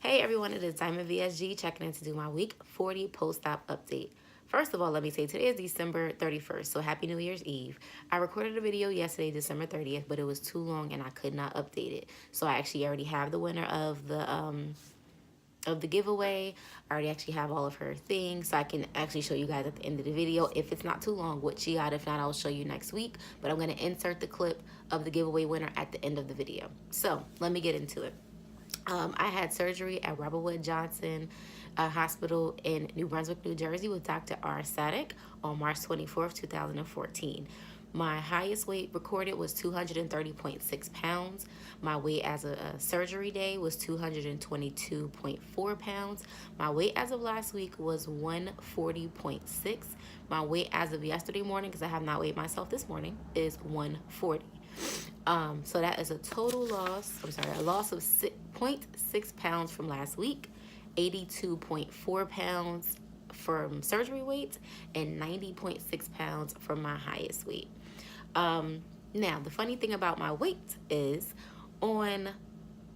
Hey everyone, it is Diamond VSG checking in to do my week 40 post-op update. First of all, let me say today is December 31st, so happy New Year's Eve. I recorded a video yesterday, December 30th, but it was too long and I could not update it. So I actually already have the winner of the giveaway. I already actually have all of her things, so I can actually show you guys at the end of the video if it's not too long what she got. If not, I'll show you next week, but I'm going to insert the clip of the giveaway winner at the end of the video. So let me get into it. I had surgery at Robert Wood Johnson Hospital in New Brunswick, New Jersey with Dr. R. Sadek on March 24th, 2014. My highest weight recorded was 230.6 pounds. My weight as a surgery day was 222.4 pounds. My weight as of last week was 140.6. My weight as of yesterday morning, because I have not weighed myself this morning, is 140. So that is a loss of 0.6 pounds from last week, 82.4 pounds from surgery weight, and 90.6 pounds from my highest weight. Now, the funny thing about my weight is on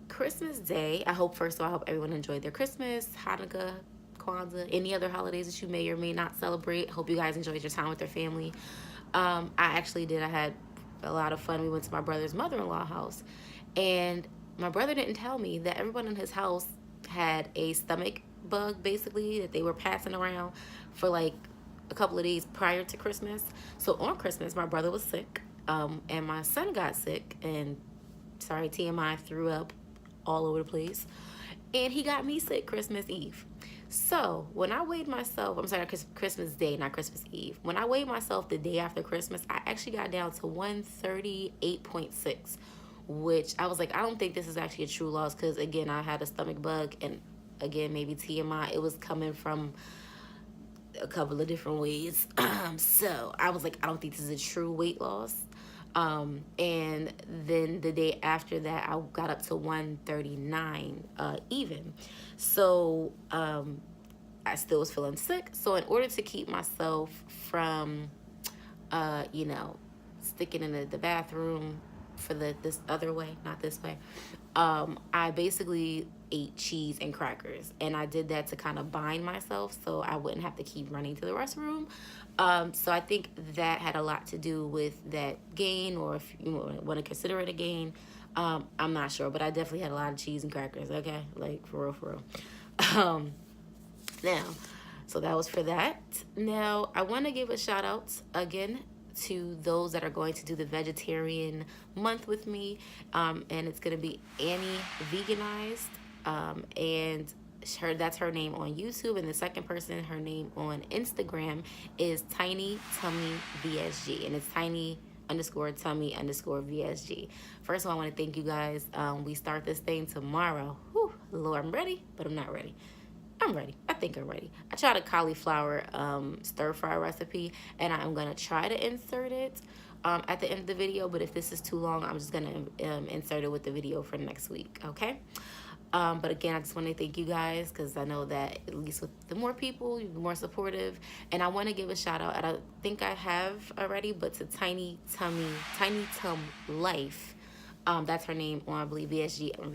Christmas Day, first of all, I hope everyone enjoyed their Christmas, Hanukkah, Kwanzaa, any other holidays that you may or may not celebrate. Hope you guys enjoyed your time with their family. I actually did. I had a lot of fun. We went to my brother's mother-in-law house, and my brother didn't tell me that everyone in his house had a stomach bug, basically, that they were passing around for like a couple of days prior to Christmas. So on Christmas, my brother was sick, and my son got sick, and sorry, TMI, threw up all over the place, and he got me sick Christmas Eve. So when I weighed myself, Christmas Day, not Christmas Eve. When I weighed myself the day after Christmas, I actually got down to 138.6, which I was like, I don't think this is actually a true loss, because again, I had a stomach bug, and again, maybe TMI, it was coming from a couple of different ways. So I was like, I don't think this is a true weight loss. And then the day after that, I got up to 139 even. So I still was feeling sick. So in order to keep myself from, sticking in the bathroom for this other way, not this way, I basically ate cheese and crackers, and I did that to kind of bind myself so I wouldn't have to keep running to the restroom. So I think that had a lot to do with that gain, or if you want to consider it a gain. I'm not sure, but I definitely had a lot of cheese and crackers, okay? Like, for real. Now, so that was for that. Now, I want to give a shout out again to those that are going to do the vegetarian month with me, and it's going to be Annie Veganized, and that's her name on YouTube, and the second person, her name on Instagram is Tiny Tummy VSG, and it's tiny_tummy_VSG. First of all, I want to thank you guys. We start this thing tomorrow. Whew, Lord, I'm ready, but I'm not ready. I'm ready. I think I'm ready. I tried a cauliflower stir-fry recipe, and I'm going to try to insert it at the end of the video, but if this is too long, I'm just going to insert it with the video for next week, okay? But again, I just want to thank you guys, because I know that at least with the more people, you're more supportive. And I want to give a shout out, and I think I have already, but to Tiny Tum Life. That's her name on, I believe, VSG on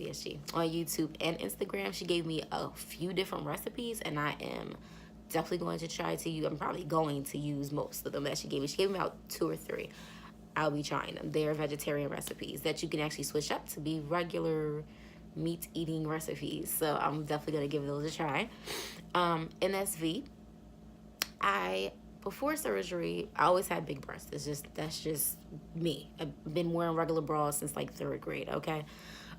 YouTube and Instagram. She gave me a few different recipes, and I am definitely going to try to use. I'm probably going to use most of them that she gave me. She gave me about 2 or 3. I'll be trying them. They're vegetarian recipes that you can actually switch up to be regular meat-eating recipes. So I'm definitely going to give those a try. NSV, before surgery, I always had big breasts. That's just me. I've been wearing regular bras since like 3rd grade, okay?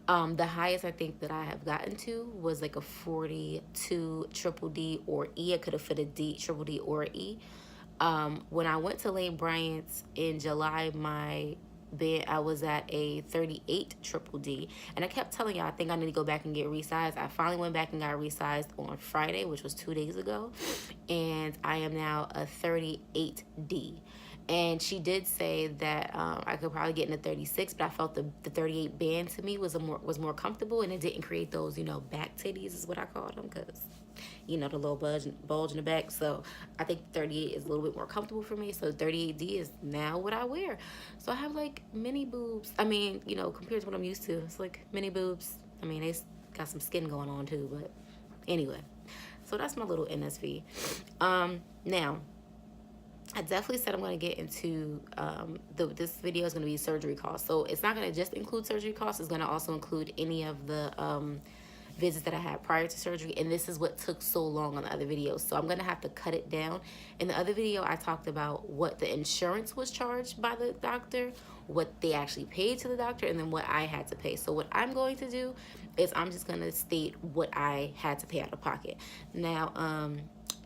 The highest I think that I have gotten to was like a 42 triple D or E. I could have fit a D, triple D or E. When I went to Lane Bryant's in July, I was at a 38 triple D, and I kept telling y'all I think I need to go back and get resized. I finally went back and got resized on Friday, which was 2 days ago, and I am now a 38D. And she did say that I could probably get in a 36, but I felt the 38 band to me was more comfortable, and it didn't create those back titties is what I call them, because the little bulge in the back. So I think 38 is a little bit more comfortable for me. So 38D is now what I wear. So I have like mini boobs. I mean, compared to what I'm used to, it's like mini boobs. I mean, got some skin going on too, but anyway. So that's my little NSV. Now, I definitely said I'm going to get into, this video is going to be surgery costs. So it's not going to just include surgery costs. It's going to also include any of the visits that I had prior to surgery. And this is what took so long on the other videos. So I'm going to have to cut it down. In the other video, I talked about what the insurance was charged by the doctor, what they actually paid to the doctor, and then what I had to pay. So what I'm going to do is I'm just going to state what I had to pay out of pocket. Now,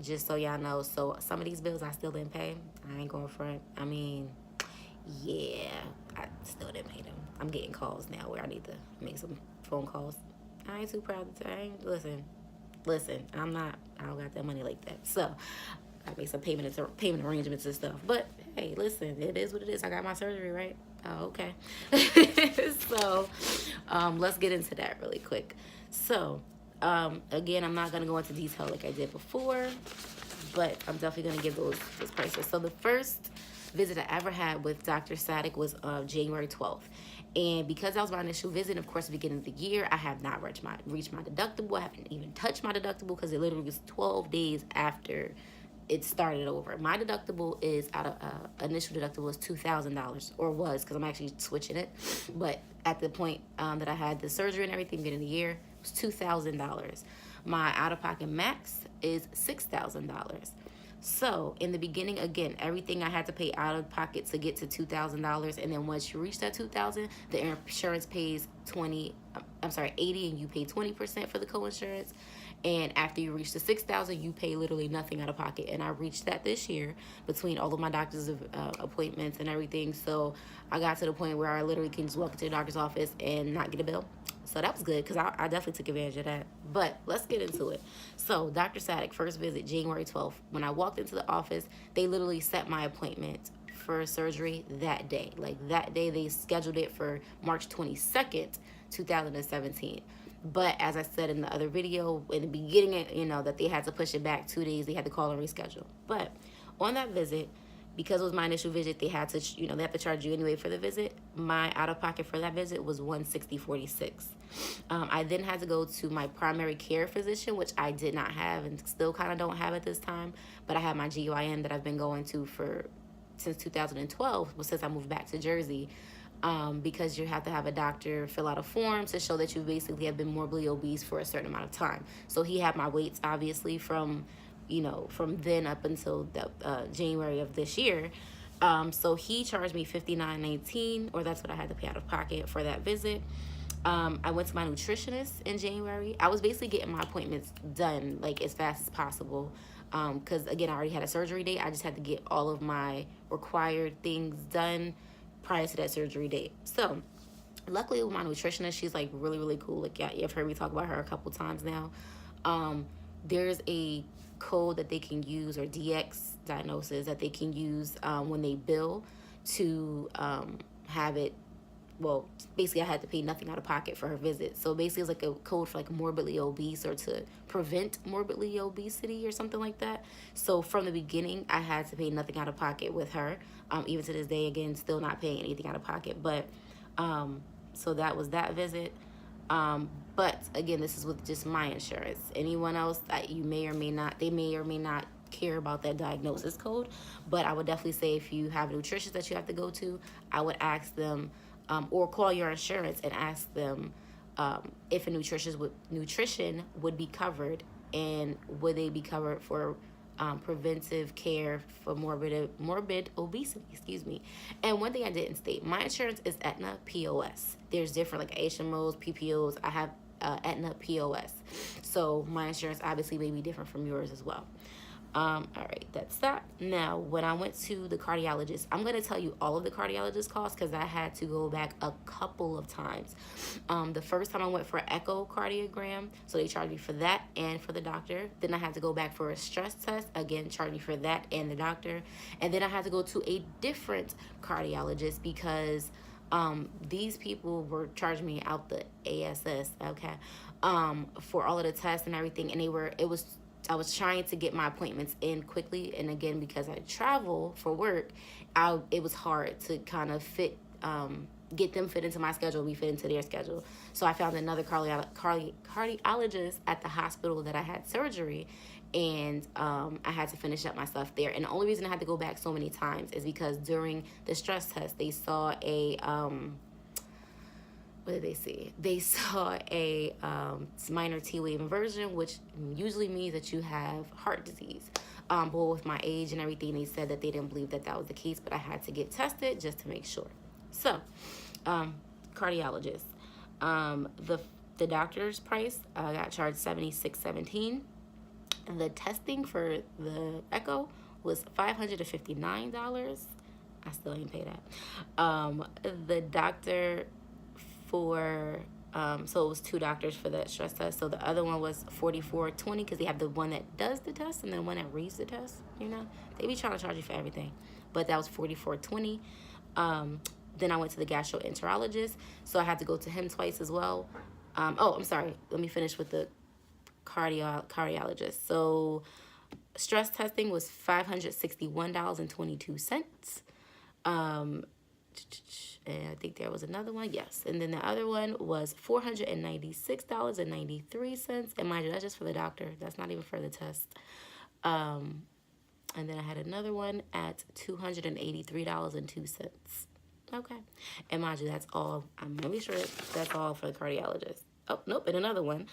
just so y'all know, so some of these bills I still didn't pay. I ain't going front. I mean, yeah, I still didn't pay them. I'm getting calls now where I need to make some phone calls. I ain't too proud to tell. Listen, I don't got that money like that. So I make some payment arrangements and stuff. But hey, listen, it is what it is. I got my surgery, right? Oh, okay. So let's get into that really quick. So again, I'm not going to go into detail like I did before, but I'm definitely going to give those prices. So the first visit I ever had with Dr. Sadek was January 12th. And because that was my initial visit, of course, at the beginning of the year, I have not reached my deductible. I haven't even touched my deductible because it literally was 12 days after it started over. My deductible is out of initial deductible was $2,000, or was, because I'm actually switching it. But at the point that I had the surgery and everything beginning of the year, it was $2,000. My out-of-pocket max is $6,000. So in the beginning, again, everything I had to pay out of pocket to get to $2,000, and then once you reach that $2,000, the insurance pays 80, and you pay 20% for the co-insurance. And after you reach the $6,000, you pay literally nothing out of pocket. And I reached that this year between all of my doctor's appointments and everything. So I got to the point where I literally can just walk into the doctor's office and not get a bill. So that was good because I definitely took advantage of that. But let's get into it. So Dr. Sadek, first visit, January 12th. When I walked into the office, they literally set my appointment for surgery that day. Like that day, they scheduled it for March 22nd, 2017. But as I said in the other video, in the beginning, that they had to push it back 2 days. They had to call and reschedule. But on that visit, because it was my initial visit, they had to, they have to charge you anyway for the visit. My out-of-pocket for that visit was $160.46. I then had to go to my primary care physician, which I did not have and still kind of don't have at this time. But I have my GYN that I've been going to since 2012, since I moved back to Jersey. Because you have to have a doctor fill out a form to show that you basically have been morbidly obese for a certain amount of time. So he had my weights, obviously, from then up until the January of this year. So he charged me $59.19, or that's what I had to pay out of pocket for that visit. I went to my nutritionist in January. I was basically getting my appointments done like as fast as possible. Because again, I already had a surgery date. I just had to get all of my required things done prior to that surgery date. So luckily with my nutritionist, she's like really, really cool. Like, yeah, you've heard me talk about her a couple times now. There's a code that they can use, or DX diagnosis that they can use when they bill to have it. Well, basically I had to pay nothing out of pocket for her visit. So basically it's like a code for like morbidly obese, or to prevent morbidly obesity or something like that. So from the beginning, I had to pay nothing out of pocket with her. Even to this day, again, still not paying anything out of pocket. But so that was that visit. But again, this is with just my insurance. Anyone else that they may or may not care about that diagnosis code. But I would definitely say if you have a nutritionist that you have to go to, I would ask them, or call your insurance and ask them if a nutrition would be covered, and would they be covered for preventive care for morbid obesity, And one thing I didn't state, my insurance is Aetna POS. There's different like HMOs, PPOs. I have Aetna POS. So my insurance obviously may be different from yours as well. All right, that's that. Now, when I went to the cardiologist, I'm going to tell you all of the cardiologist costs because I had to go back a couple of times. The first time I went for echocardiogram, so they charged me for that and for the doctor. Then I had to go back for a stress test, again, charged me for that and the doctor. And then I had to go to a different cardiologist because these people were charging me out the ASS, okay, for all of the tests and everything. And I was trying to get my appointments in quickly, and again, because I travel for work, it was hard to kind of fit get them fit into my schedule, we fit into their schedule. So I found another cardiologist at the hospital that I had surgery, and I had to finish up my stuff there. And the only reason I had to go back so many times is because during the stress test, they saw a what did they see? They saw a minor T-wave inversion, which usually means that you have heart disease. But with my age and everything, they said that they didn't believe that that was the case, but I had to get tested just to make sure. So, cardiologist. The doctor's price, I got charged $76.17. The testing for the echo was $559. I still ain't pay that. The doctor for so it was two doctors for the stress test. So the other one was $44.20 because they have the one that does the test and then one that reads the test. You know, they be trying to charge you for everything, but that was $44.20. Then I went to the gastroenterologist, so I had to go to him twice as well. Oh, I'm sorry. Let me finish with the cardiologist. So stress testing was $561.22. And I think there was another one. Yes. And then the other one was $496.93. And mind you, that's just for the doctor. That's not even for the test. And then I had another one at $283.02. Okay. And mind you, that's all. I'm going to be sure that's all for the cardiologist. Oh, nope. And another one,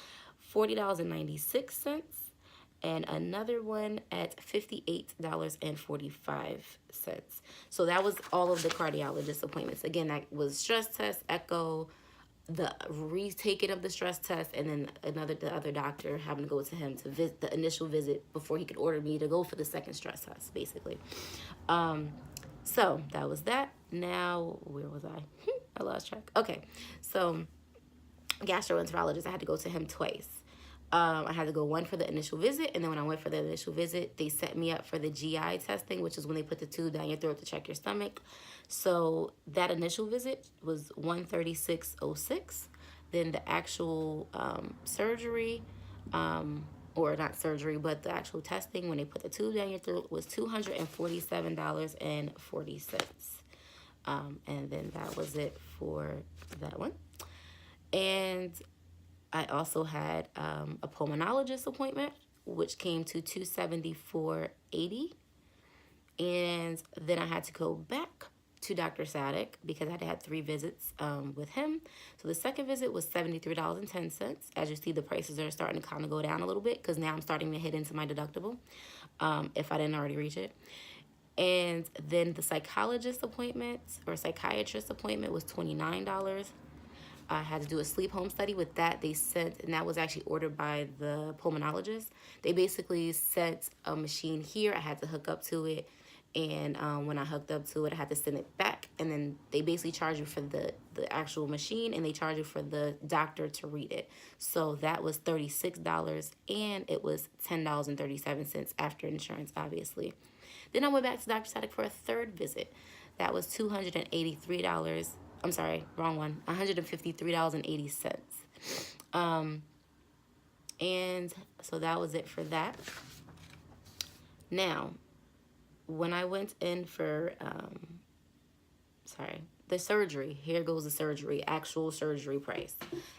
$40.96. And another one at $58.45. So that was all of the cardiologist appointments. Again, that was stress test, echo, the retaking of the stress test, and then the other doctor having to go to him to visit the initial visit before he could order me to go for the second stress test, basically. So that was that. Now, where was I? I lost track. Okay, so gastroenterologist, I had to go to him twice. I had to go one for the initial visit, and then when I went for the initial visit, they set me up for the GI testing, which is when they put the tube down your throat to check your stomach. So that initial visit was $136.06. Then the actual surgery, or not surgery, but the actual testing when they put the tube down your throat was $247.40. And then that was it for that one. And I also had a pulmonologist appointment, which came to $274.80. And then I had to go back to Dr. Sadek because I had 3 visits with him. So the second visit was $73.10. As you see, the prices are starting to kind of go down a little bit because now I'm starting to hit into my deductible if I didn't already reach it. And then the psychologist appointment or psychiatrist appointment was $29. I had to do a sleep home study with that. They sent, and that was actually ordered by the pulmonologist. They basically sent a machine here. I had to hook up to it. And when I hooked up to it, I had to send it back. And then they basically charge you for the actual machine, and they charge you for the doctor to read it. So that was $36, and it was $10.37 after insurance, obviously. Then I went back to Dr. Sadek for a third visit. That was $283. I'm sorry, wrong one. $153.80. And so that was it for that. Now, when I went in for, the surgery, here goes the surgery, actual surgery price.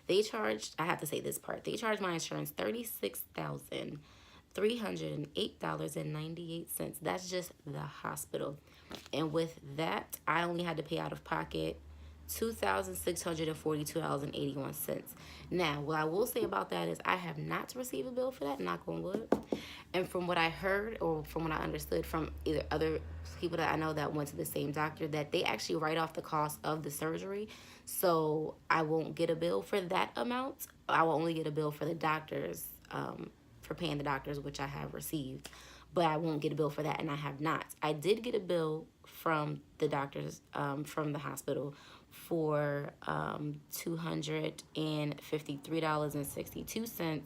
They charged, I have to say this part, they charged my insurance $36,308.98. That's just the hospital. And with that, I only had to pay out of pocket $2,642.81. Now, what I will say about that is I have not received a bill for that, knock on wood. And from what I heard or from what I understood from either other people that I know that went to the same doctor, that they actually write off the cost of the surgery. So I won't get a bill for that amount. I will only get a bill for the doctors, for paying the doctors, which I have received. But I won't get a bill for that, and I have not. I did get a bill from the doctors, from the hospital, for $253.62,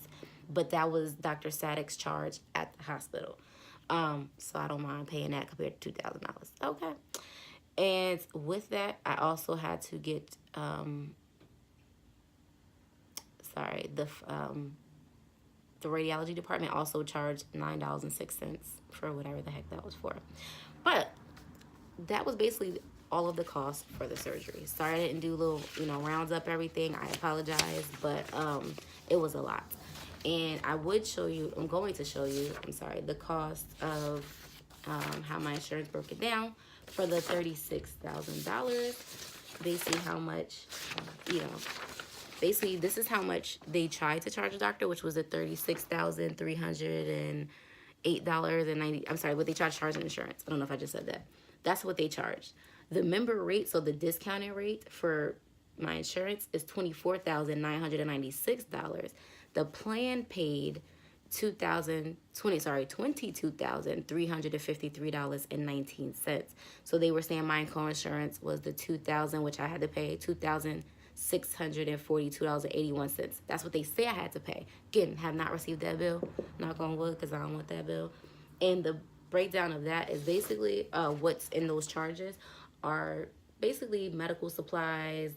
but that was Dr. Sadek's charge at the hospital. So I don't mind paying that compared to $2,000. Okay. And with that, I also had to get, the radiology department also charged $9.06 for whatever the heck that was for. But that was basically all of the costs for the surgery. Sorry I didn't do little, rounds up everything. I apologize, but it was a lot. And I'm going to show you, the cost of how my insurance broke it down for the $36,000. Basically how much, basically this is how much they tried to charge a doctor, which was at $36,308.90. I'm sorry, what they tried to charge in insurance. I don't know if I just said that. That's what they charged. The member rate, so the discounted rate for my insurance is $22,356. The plan paid $22,353.19. So they were saying my co-insurance was the $2,000, which I had to pay $2,642.81. That's what they say I had to pay. Again, have not received that bill. Knock on wood, because I don't want that bill. And the breakdown of that is basically what's in those charges are basically medical supplies,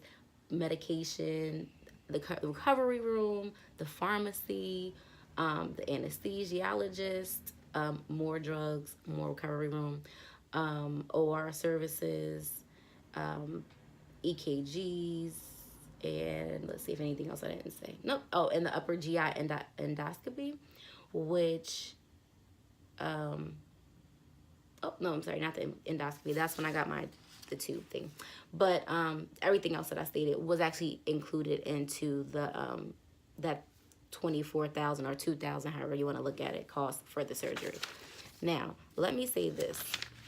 medication, the recovery room, the pharmacy, the anesthesiologist, more drugs, more recovery room, OR services, EKGs, and let's see if anything else I didn't say. Nope. Oh, and the upper GI endoscopy, which, oh, no, I'm sorry, not the endoscopy. That's when I got the tube thing. But everything else that I stated was actually included into the that $24,000 or $2,000, however you want to look at it, cost for the surgery. Now, let me say this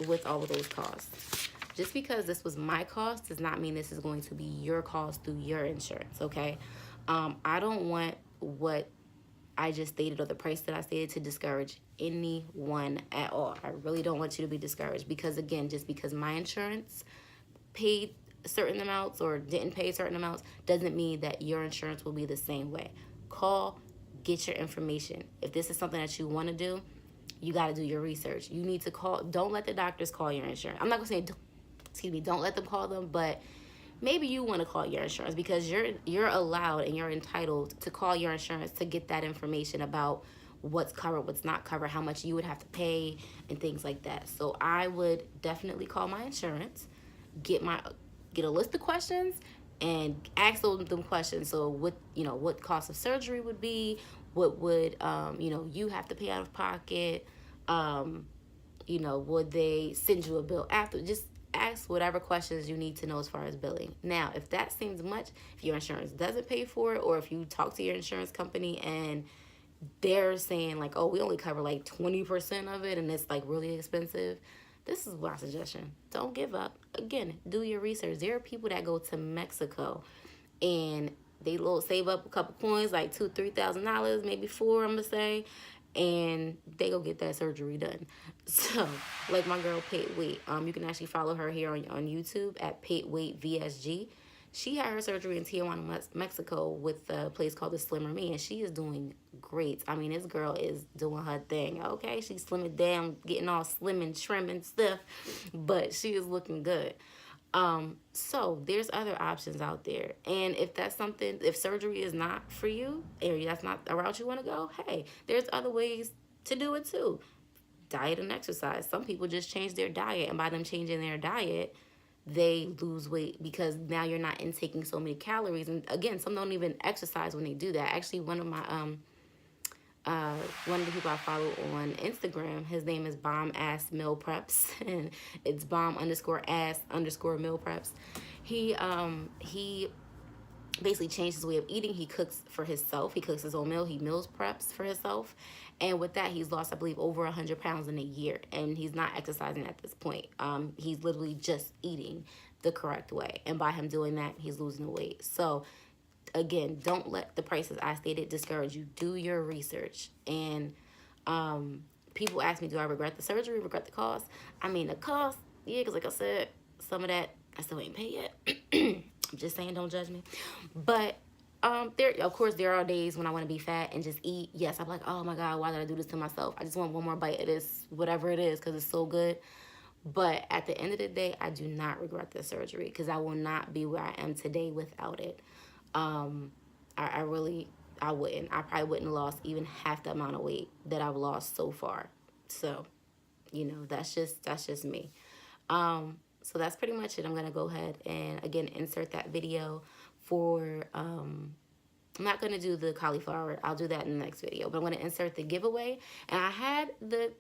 with all of those costs. Just because this was my cost does not mean this is going to be your cost through your insurance, okay? I don't want what I just stated or the price that I stated to discourage anyone at all. I really don't want you to be discouraged because, again, just because my insurance paid certain amounts or didn't pay certain amounts doesn't mean that your insurance will be the same way. Call, get your information. If this is something that you want to do, you got to do your research. You need to call. Don't let the doctors call your insurance. I'm not going to say, don't let them call them, but maybe you want to call your insurance because you're allowed and you're entitled to call your insurance to get that information about what's covered, what's not covered, how much you would have to pay, and things like that. So I would definitely call my insurance, get a list of questions, and ask them questions. So what cost of surgery would be, what would you have to pay out of pocket, would they send you a bill after? Just ask whatever questions you need to know as far as billing. Now, if that seems much, if your insurance doesn't pay for it, or if you talk to your insurance company and they're saying like, oh, we only cover like 20% of it and it's like really expensive, this is my suggestion. Don't give up. Again, do your research. There are people that go to Mexico and they save up a couple coins, like $2,000-$3,000, maybe $4,000, I'm gonna say, and they go get that surgery done. So, like my girl Pate Wait, you can actually follow her here on YouTube at Pate Wait VSG. She had her surgery in Tijuana, Mexico, with a place called the Slimmer Me, and she is doing great. I mean, this girl is doing her thing, okay? She's slimming down, getting all slim and trim and stuff, but she is looking good. So there's other options out there. And if surgery is not for you, or that's not a route you want to go, hey, there's other ways to do it too. Diet and exercise. Some people just change their diet, and by them changing their diet, they lose weight because now you're not intaking so many calories. And again, some don't even exercise when they do that. Actually, one of the people I follow on Instagram, his name is Bomb Ass Meal Preps, and it's bomb_ass_meal preps. He basically changed his way of eating. He cooks for himself. He cooks his own meal. He meals preps for himself. And with that, he's lost, I believe, over 100 pounds in a year. And he's not exercising at this point. He's literally just eating the correct way. And by him doing that, he's losing weight. So, again, don't let the prices I stated discourage you. Do your research. And people ask me, do I regret the surgery, regret the cost? I mean, the cost, yeah, because like I said, some of that I still ain't paid yet. I'm just saying, don't judge me. But there are days when I want to be fat and just eat. Yes, I'm like, oh my God, why did I do this to myself? I just want one more bite of this, whatever it is, because it's so good. But at the end of the day, I do not regret the surgery because I will not be where I am today without it. I wouldn't. I probably wouldn't have lost even half the amount of weight that I've lost so far. So, that's just me. So that's pretty much it. I'm going to go ahead and, again, insert that video for, I'm not going to do the cauliflower. I'll do that in the next video. But I'm going to insert the giveaway. And I had the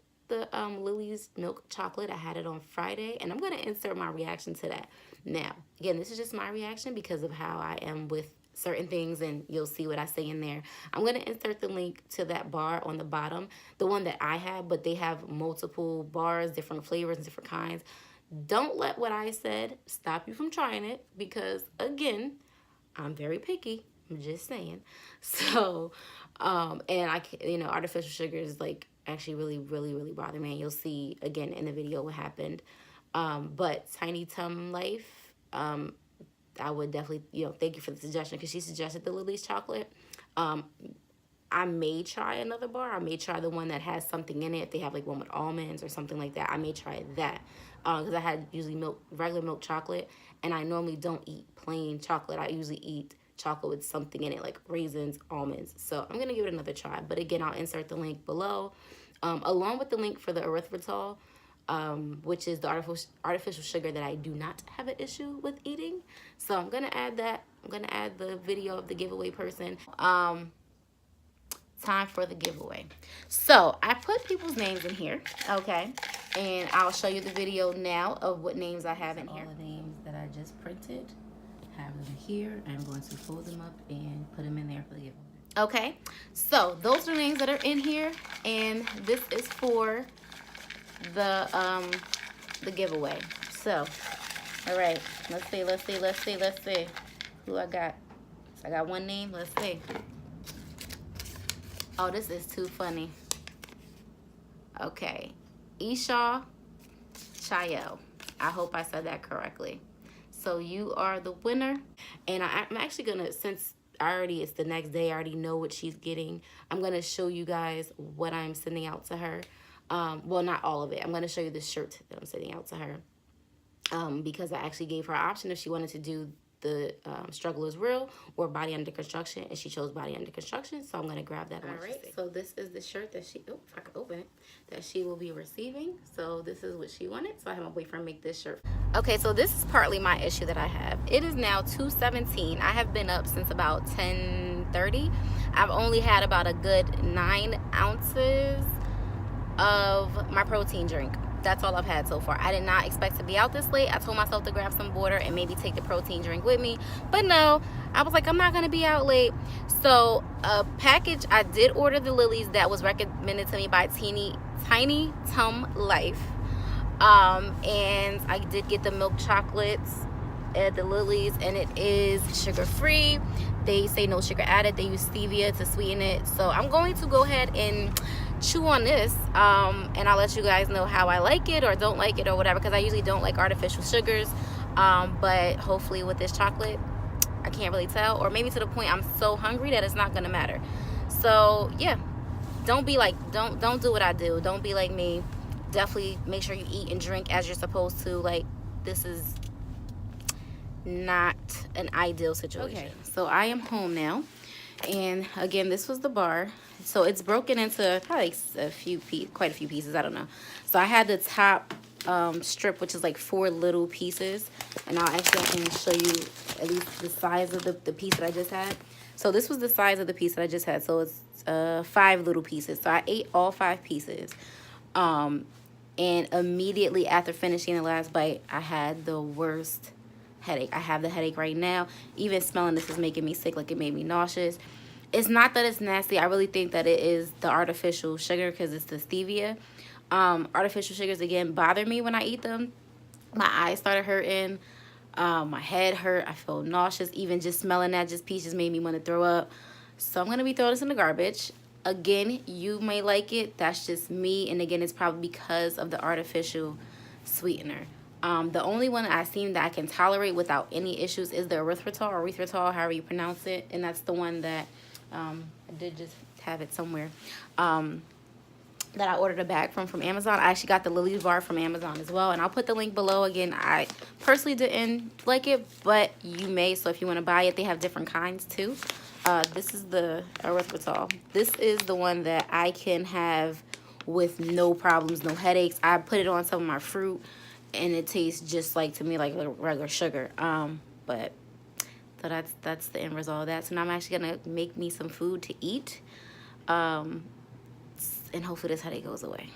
Lily's milk chocolate. I had it on Friday. And I'm going to insert my reaction to that. Now, again, this is just my reaction because of how I am with certain things, and you'll see what I say in there. I'm going to insert the link to that bar on the bottom, the one that I have, but they have multiple bars, different flavors, different kinds. Don't let what I said stop you from trying it because, again, I'm very picky. I'm just saying. So, and artificial sugars, like, actually really bother me. And you'll see, again, in the video what happened. But Tiny Tum Life, I would definitely, thank you for the suggestion because she suggested the Lily's chocolate. I may try another bar. I may try the one that has something in it. If they have like one with almonds or something like that, I may try that. Because I had usually regular milk chocolate, and I normally don't eat plain chocolate. I usually eat chocolate with something in it, like raisins, almonds. So I'm going to give it another try. But again, I'll insert the link below, along with the link for the erythritol, which is the artificial sugar that I do not have an issue with eating. So I'm going to add that. I'm going to add the video of the giveaway person. Time for the giveaway. So I put people's names in here, okay? And I'll show you the video now of what names I have in here. All the names that I just printed, have them here. I'm going to fold them up and put them in there for the giveaway. Okay, so those are the names that are in here, and this is for the giveaway. So, all right, let's see who I got. So I got one name. Let's see. Oh, this is too funny. Okay, Isha Chayel. I hope I said that correctly. So you are the winner, and I'm actually gonna, since it's the next day, I already know what she's getting. I'm gonna show you guys what I'm sending out to her. Well, not all of it. I'm gonna show you the shirt that I'm sending out to her. Because I actually gave her an option if she wanted to do the Struggle is Real or Body Under Construction, and she chose Body Under Construction, so I'm going to grab that. All right, so this is the shirt that she, if I can open it, that she will be receiving. So this is what she wanted, so I have my boyfriend make this shirt. Okay, so this is partly my issue that I have. It is now 2:17. I have been up since about 10:30. I've only had about a good 9 ounces of my protein drink. That's all I've had so far. I did not expect to be out this late. I told myself to grab some water and maybe take the protein drink with me. But no, I was like, I'm not going to be out late. So a package, I did order the Lily's that was recommended to me by Tiny Tum Life. And I did get the milk chocolates at the Lily's, and it is sugar-free. They say no sugar added. They use stevia to sweeten it. So I'm going to go ahead and chew on this, and I'll let you guys know how I like it or don't like it or whatever, because I usually don't like artificial sugars, but hopefully with this chocolate I can't really tell, or maybe to the point I'm so hungry that it's not gonna matter. So yeah, don't be like, don't do what I do. Don't be like me. Definitely make sure you eat and drink as you're supposed to. Like, this is not an ideal situation. Okay, so I am home now, and again, this was the bar. So it's broken into probably quite a few pieces. I don't know. So I had the top strip, which is like 4 little pieces, and I can show you at least the size of the piece that I just had. So this was the size of the piece that I just had. So it's 5 little pieces. So I ate all 5 pieces, and immediately after finishing the last bite, I had the worst headache. I have the headache right now. Even smelling this is making me sick. Like, it made me nauseous. It's not that it's nasty. I really think that it is the artificial sugar, because it's the stevia. Artificial sugars, again, bother me when I eat them. My eyes started hurting. My head hurt. I felt nauseous. Even just smelling that piece just made me want to throw up. So I'm going to be throwing this in the garbage. Again, you may like it. That's just me. And again, it's probably because of the artificial sweetener. The only one I've seen that I can tolerate without any issues is the erythritol, however you pronounce it. And that's the one that I did just have it somewhere, that I ordered a bag from Amazon. I actually got the Lily's bar from Amazon as well, and I'll put the link below. Again, I personally didn't like it, but you may, so if you want to buy it, they have different kinds too. This is the erythritol. This is the one that I can have with no problems, no headaches. I put it on some of my fruit, and it tastes just like, to me, like regular sugar. But so that's the end result of that. So now I'm actually gonna make me some food to eat, and hopefully this headache goes away.